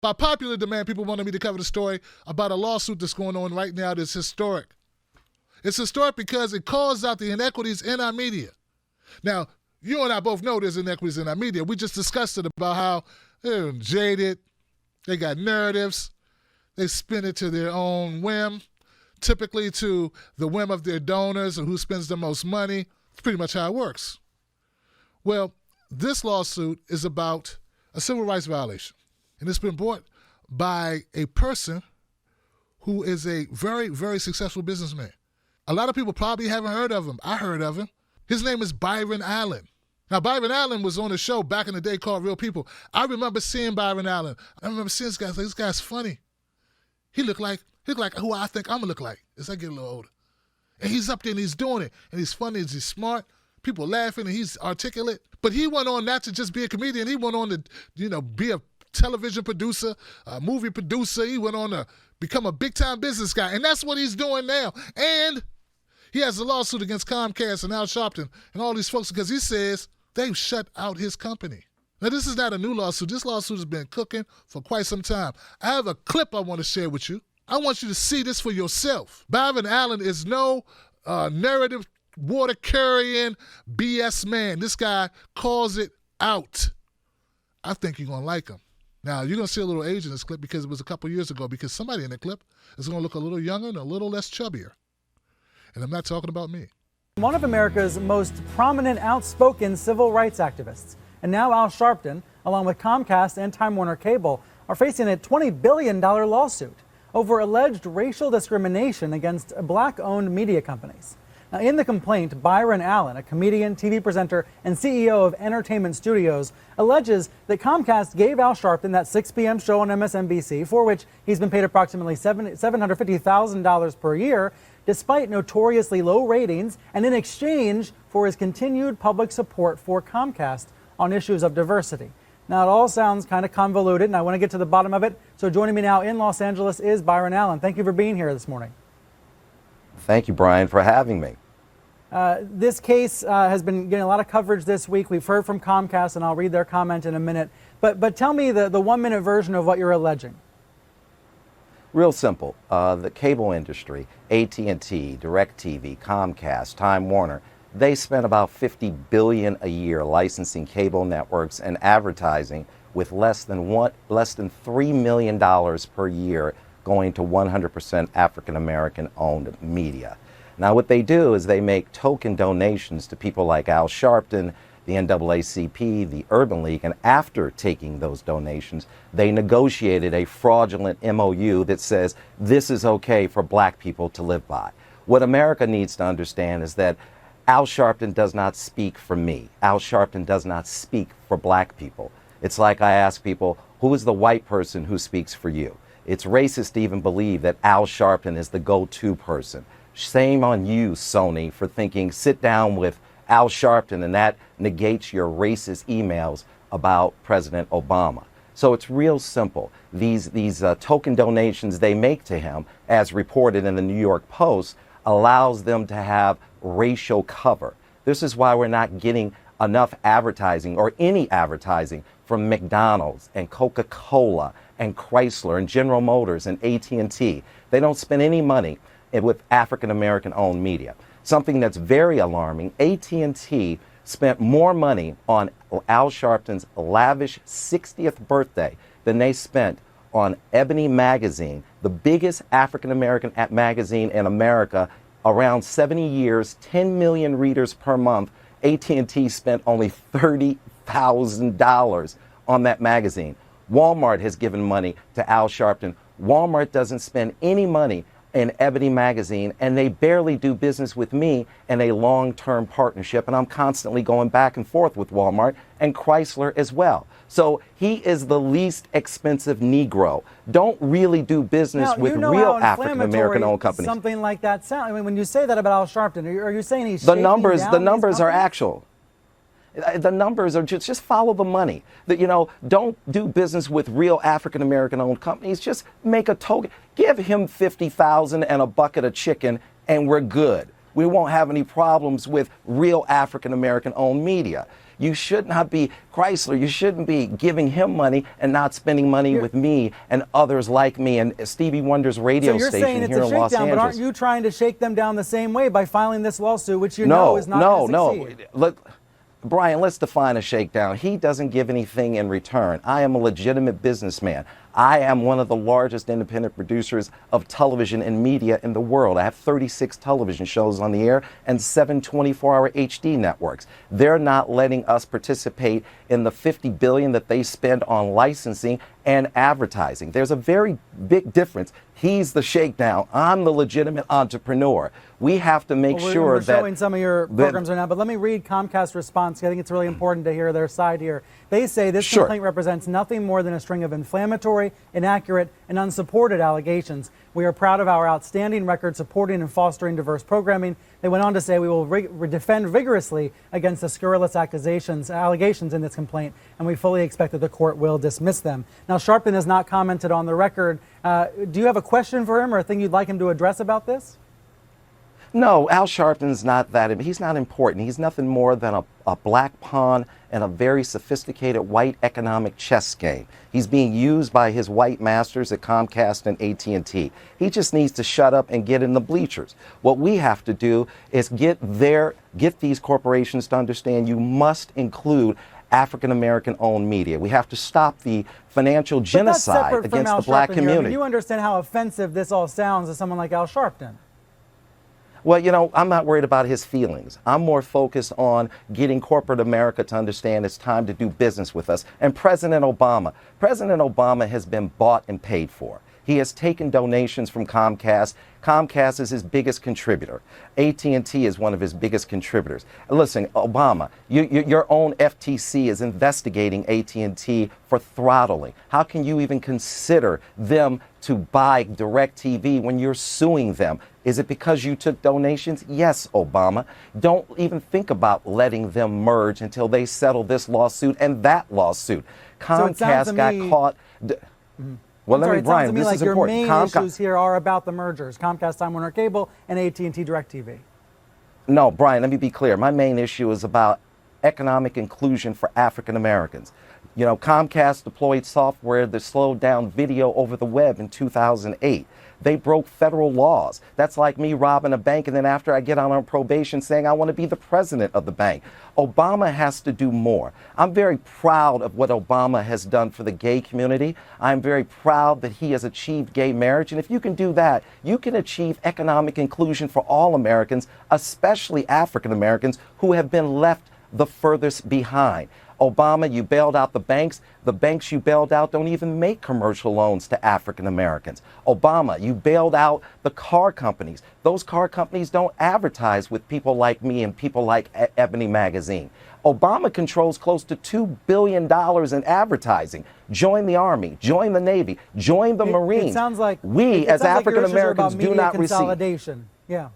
By popular demand, people wanted me to cover the story about a lawsuit that's going on right now that's historic. It's historic because it calls out the inequities in our media. Now, you and I both know there's inequities in our media. We just discussed it about how they're jaded, they got narratives, they spin it to their own whim, typically to the whim of their donors and who spends the most money. It's pretty much how it works. Well, this lawsuit is about a civil rights violation, and it's been brought by a person who is a very, very successful businessman. A lot of people probably haven't heard of him. I heard of him. His name is Byron Allen. Now, Byron Allen was on a show back in the day called Real People. I remember seeing Byron Allen. I remember seeing this guy. Like, this guy's funny. He looked like who I think I'm going to look like as I get a little older. And he's up there and he's doing it. And he's funny and he's smart. People laughing and he's articulate. But he went on not to just be a comedian. He went on to, be a television producer, a movie producer. He went on to become a big-time business guy. And that's what he's doing now. And he has a lawsuit against Comcast and Al Sharpton and all these folks because he says they've shut out his company. Now, this is not a new lawsuit. This lawsuit has been cooking for quite some time. I have a clip I want to share with you. I want you to see this for yourself. Byron Allen is no narrative water-carrying BS man. This guy calls it out. I think you're going to like him. Now, you're going to see a little age in this clip because it was a couple years ago, because somebody in the clip is going to look a little younger and a little less chubbier. And I'm not talking about me. One of America's most prominent, outspoken civil rights activists, and now Al Sharpton, along with Comcast and Time Warner Cable, are facing a $20 billion lawsuit over alleged racial discrimination against black-owned media companies. Now, in the complaint, Byron Allen, a comedian, TV presenter, and CEO of Entertainment Studios, alleges that Comcast gave Al Sharpton that 6 p.m. show on MSNBC, for which he's been paid approximately $750,000 per year, despite notoriously low ratings, and in exchange for his continued public support for Comcast on issues of diversity. Now, it all sounds kind of convoluted, and I want to get to the bottom of it. So joining me now in Los Angeles is Byron Allen. Thank you for being here this morning. Thank you, Brian, for having me. This case has been getting a lot of coverage this week. We've heard from Comcast, and I'll read their comment in a minute. But tell me the 1-minute version of what you're alleging. Real simple. The cable industry, AT&T, DirecTV, Comcast, Time Warner, they spent about $50 billion a year licensing cable networks and advertising, with less than $3 million per year going to 100% African-American owned media. Now, what they do is they make token donations to people like Al Sharpton, the NAACP, the Urban League, and after taking those donations, they negotiated a fraudulent MOU that says this is okay for black people to live by. What America needs to understand is that Al Sharpton does not speak for me. Al Sharpton does not speak for black people. It's like I ask people, who is the white person who speaks for you? It's racist to even believe that Al Sharpton is the go-to person. Shame on you, Sony, for thinking sit down with Al Sharpton and that negates your racist emails about President Obama. So it's real simple. These token donations they make to him, as reported in the New York Post, allows them to have racial cover. This is why we're not getting enough advertising or any advertising from McDonald's and Coca-Cola and Chrysler and General Motors and AT&T. They don't spend any money with African-American owned media. Something that's very alarming, AT&T spent more money on Al Sharpton's lavish 60th birthday than they spent on Ebony magazine, the biggest African-American magazine in America, around 70 years, 10 million readers per month. AT&T spent only $30,000 on that magazine. Walmart has given money to Al Sharpton. Walmart doesn't spend any money in Ebony magazine, and they barely do business with me in a long-term partnership, and I'm constantly going back and forth with Walmart and Chrysler as well. So he is the least expensive Negro. Don't really do business with real African-American owned companies. Something like that sound. I mean, when you say that about Al Sharpton, are you saying he's the numbers are actual. The numbers are just follow the money. Don't do business with real African-American owned companies. Just make a token. Give him $50,000 and a bucket of chicken, and we're good. We won't have any problems with real African-American owned media. You should not be, Chrysler, you shouldn't be giving him money and not spending money with me and others like me and Stevie Wonder's radio So you're station saying it's here a in Los shakedown, but aren't Angeles. you trying to shake them down the same way by filing this lawsuit, which you know is not going to succeed? Look, Brian, let's define a shakedown. He doesn't give anything in return. I am a legitimate businessman. I am one of the largest independent producers of television and media in the world. I have 36 television shows on the air and 7 24-hour HD networks. They're not letting us participate in the $50 billion that they spend on licensing and advertising. There's a very big difference. He's the shakedown. I'm the legitimate entrepreneur. We have to make sure we're that... showing some of your programs right now, but let me read Comcast's response. I think it's really important to hear their side here. They say this complaint represents nothing more than a string of inflammatory, inaccurate, and unsupported allegations. We are proud of our outstanding record supporting and fostering diverse programming. They went on to say we will defend vigorously against the scurrilous allegations in this complaint, and we fully expect that the court will dismiss them. Now, Sharpton has not commented on the record. Do you have a question for him or a thing you'd like him to address about this? No, Al Sharpton's not that. He's not important. He's nothing more than a black pawn in a very sophisticated white economic chess game. He's being used by his white masters at Comcast and AT&T. He just needs to shut up and get in the bleachers. What we have to do is get these corporations to understand you must include African-American owned media. We have to stop the financial genocide against the black community. I mean, you understand how offensive this all sounds to someone like Al Sharpton. Well, you know, I'm not worried about his feelings. I'm more focused on getting corporate America to understand it's time to do business with us. And President Obama has been bought and paid for. He has taken donations from Comcast. Comcast is his biggest contributor. AT&T is one of his biggest contributors. And listen, Obama, your own FTC is investigating AT&T for throttling. How can you even consider them to buy DirecTV when you're suing them? Is it because you took donations? Yes, Obama. Don't even think about letting them merge until they settle this lawsuit and that lawsuit. Comcast got caught. Well, let me, Brian, this is important. Your main issues here are about the mergers, Comcast, Time Warner Cable, and AT&T DirecTV. No, Brian, let me be clear. My main issue is about economic inclusion for African Americans. You know, Comcast deployed software that slowed down video over the web in 2008. They broke federal laws. That's like me robbing a bank and then after I get out on probation saying I want to be the president of the bank. Obama has to do more. I'm very proud of what Obama has done for the gay community. I'm very proud that he has achieved gay marriage. And if you can do that, you can achieve economic inclusion for all Americans, especially African Americans who have been left the furthest behind. Obama, you bailed out the banks. The banks you bailed out don't even make commercial loans to African Americans. Obama, you bailed out the car companies. Those car companies don't advertise with people like me and people like Ebony Magazine. Obama controls close to $2 billion in advertising. Join the Army, join the Navy, join the Marines. It sounds like we as African Americans do not receive. Consolidation. Yeah.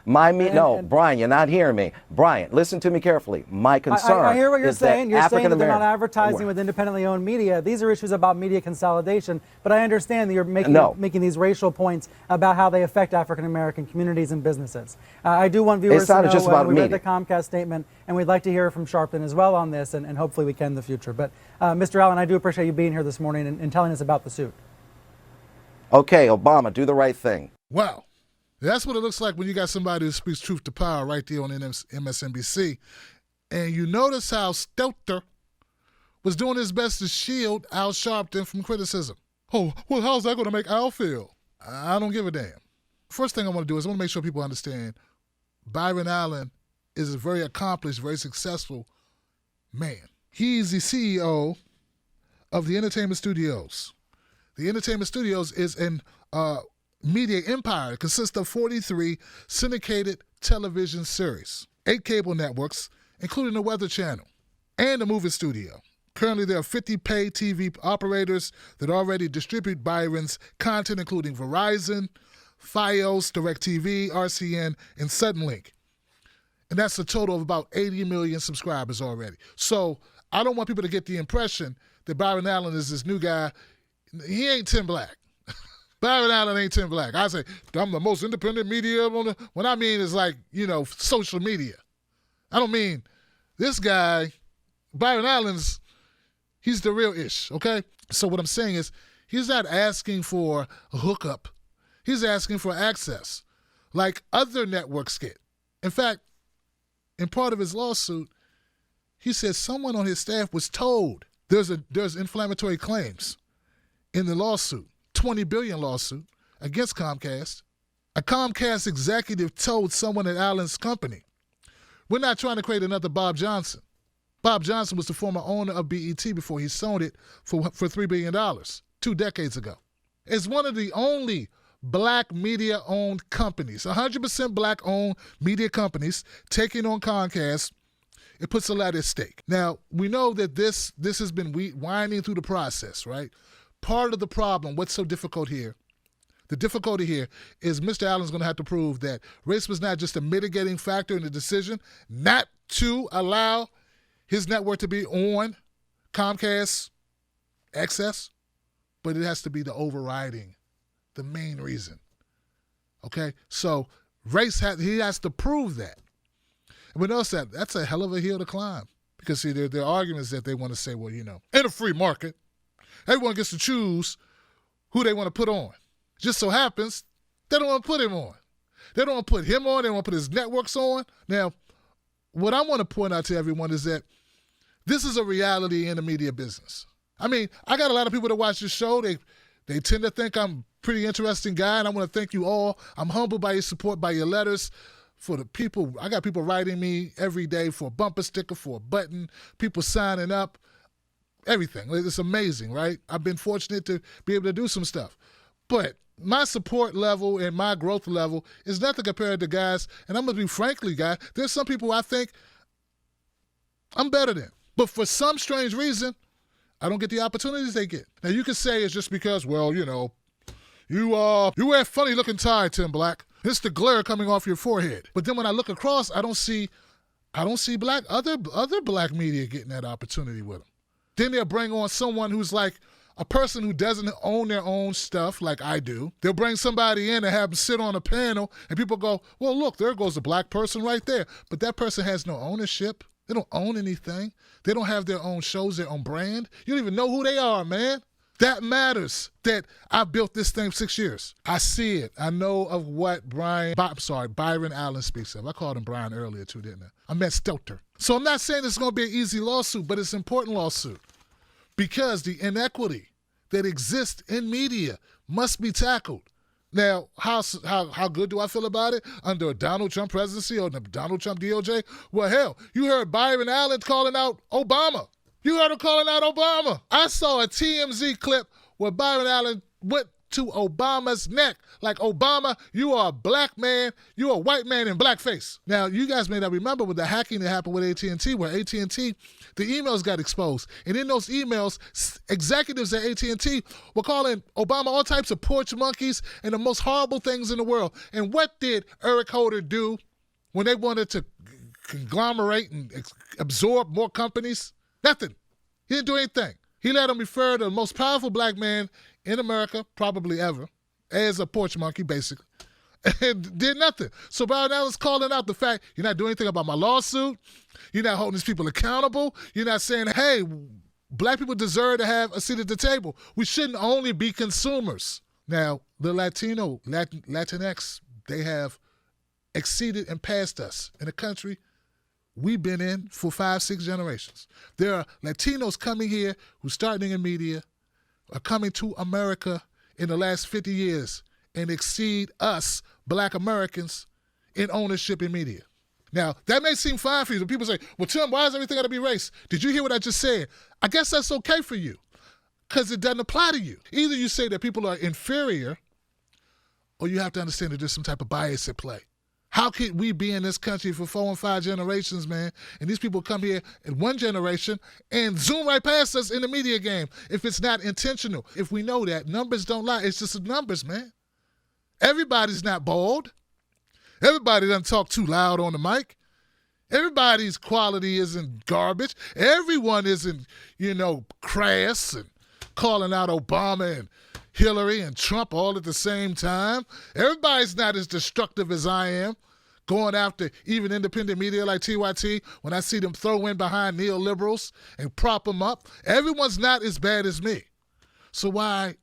Brian, you're not hearing me. Brian, listen to me carefully. My concern I hear what you're saying. You're saying that they're not African-American- advertising with independently owned media. These are issues about media consolidation. But I understand that you're making these racial points about how they affect African American communities and businesses. I do want viewers to know just about we read media. the Comcast statement, and we'd like to hear from Sharpton as well on this, and hopefully we can in the future. But Mr. Allen, I do appreciate you being here this morning and telling us about the suit. Okay, Obama, do the right thing. Wow. That's what it looks like when you got somebody who speaks truth to power right there on MSNBC. And you notice how Stelter was doing his best to shield Al Sharpton from criticism. Oh, well, how's that going to make Al feel? I don't give a damn. First thing I want to do is I want to make sure people understand Byron Allen is a very accomplished, very successful man. He's the CEO of the Entertainment Studios. The Entertainment Studios is an media empire. It consists of 43 syndicated television series, 8 cable networks, including the Weather Channel, and a movie studio. Currently, there are 50 paid TV operators that already distribute Byron's content, including Verizon, Fios, DirecTV, RCN, and Suddenlink. And that's a total of about 80 million subscribers already. So I don't want people to get the impression that Byron Allen is this new guy. He ain't Tim Black. Byron Allen ain't Tim Black. I say, I'm the most independent media. What I mean is like, social media. I don't mean This guy, Byron Allen's, he's the real ish, okay? So what I'm saying is he's not asking for a hookup. He's asking for access, like other networks get. In fact, in part of his lawsuit, he says someone on his staff was told there's inflammatory claims in the lawsuit, $20 billion lawsuit against Comcast. A Comcast executive told someone at Allen's company, we're not trying to create another Bob Johnson. Bob Johnson was the former owner of BET before he sold it for $3 billion 2 decades ago. It's one of the only black media-owned companies, 100% black-owned media companies taking on Comcast. It puts a lot at stake. Now, we know that this has been winding through the process, right? Part of the problem, what's so difficult here, the difficulty here is Mr. Allen's going to have to prove that race was not just a mitigating factor in the decision not to allow his network to be on Comcast access, but it has to be the overriding, the main reason. Okay? So he has to prove that. And we notice that's a hell of a hill to climb. Because, see, there are arguments that they want to say, well, in a free market, everyone gets to choose who they want to put on. Just so happens, they don't want to put him on. They don't want to put him on. They don't want to put his networks on. Now, what I want to point out to everyone is that this is a reality in the media business. I mean, I got a lot of people that watch this show. They tend to think I'm a pretty interesting guy, and I want to thank you all. I'm humbled by your support, by your letters. For the people, I got people writing me every day for a bumper sticker, for a button, people signing up, everything. It's amazing, right? I've been fortunate to be able to do some stuff. But my support level and my growth level is nothing compared to guys, and I'm going to be frankly, guys, there's some people I think I'm better than. But for some strange reason, I don't get the opportunities they get. Now, you can say it's just because, well, you wear a funny-looking tie, Tim Black. It's the glare coming off your forehead. But then when I look across, I don't see other black media getting that opportunity with them. Then they'll bring on someone who's like a person who doesn't own their own stuff like I do. They'll bring somebody in and have them sit on a panel, and people go, well, look, there goes a black person right there. But that person has no ownership. They don't own anything. They don't have their own shows, their own brand. You don't even know who they are, man. That matters that I built this thing 6 years. I see it. I know of what Byron Allen speaks of. I called him Brian earlier too, didn't I? I meant Stelter. So I'm not saying it's going to be an easy lawsuit, but it's an important lawsuit because the inequity that exists in media must be tackled. Now, how good do I feel about it under a Donald Trump presidency or the Donald Trump DOJ? Well, hell, you heard Byron Allen calling out Obama. You heard him calling out Obama. I saw a TMZ clip where Byron Allen went to Obama's neck. Like, Obama, you are a black man. You are a white man in blackface. Now, you guys may not remember with the hacking that happened with AT&T, where AT&T, the emails got exposed. And in those emails, executives at AT&T were calling Obama all types of porch monkeys and the most horrible things in the world. And what did Eric Holder do when they wanted to conglomerate and absorb more companies? Nothing. He didn't do anything. He let him refer to the most powerful black man in America, probably ever, as a porch monkey, basically, and did nothing. So Byron Allen's calling out the fact you're not doing anything about my lawsuit. You're not holding these people accountable. You're not saying, hey, black people deserve to have a seat at the table. We shouldn't only be consumers. Now, the Latinx, they have exceeded and passed us in a country we've been in for 5-6 generations. There are Latinos coming here who's starting in media, are coming to America in the last 50 years and exceed us, black Americans, in ownership in media. Now, that may seem fine for you. When people say, well, Tim, why is everything got to be race? Did you hear what I just said? I guess that's okay for you because it doesn't apply to you. Either you say that people are inferior or you have to understand that there's some type of bias at play. How could we be in this country for 4 and 5 generations, man, and these people come here in one generation and zoom right past us in the media game if it's not intentional? If we know that, numbers don't lie. It's just numbers, man. Everybody's not bald. Everybody doesn't talk too loud on the mic. Everybody's quality isn't garbage. Everyone isn't, crass and calling out Obama and Hillary and Trump all at the same time. Everybody's not as destructive as I am, going after even independent media like TYT, when I see them throw in behind neoliberals and prop them up, everyone's not as bad as me. So why,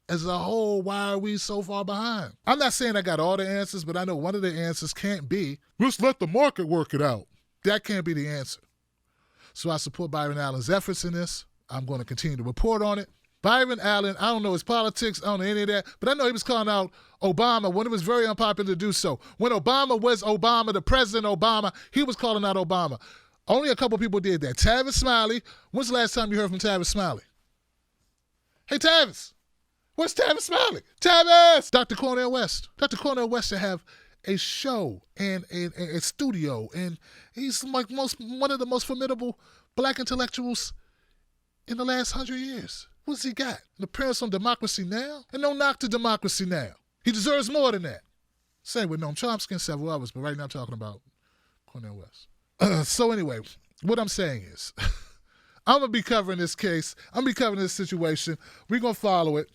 as a whole, why are we so far behind? I'm not saying I got all the answers, but I know one of the answers can't be, let's let the market work it out. That can't be the answer. So I support Byron Allen's efforts in this. I'm going to continue to report on it. Byron Allen, I don't know his politics, I don't know any of that, but I know he was calling out Obama when it was very unpopular to do so. When Obama was Obama, the President Obama, he was calling out Obama. Only a couple people did that. Tavis Smiley, when's the last time you heard from Tavis Smiley? Hey, Tavis, where's Tavis Smiley? Tavis! Dr. Cornel West. Dr. Cornel West should have a show and a studio, and he's like one of the most formidable black intellectuals in the last 100 years. What's he got? An appearance on Democracy Now? And no knock to Democracy Now. He deserves more than that. Same with Noam Chomsky and several others, but right now I'm talking about Cornel West. So anyway, what I'm saying is, I'm going to be covering this case. I'm going to be covering this situation. We're going to follow it.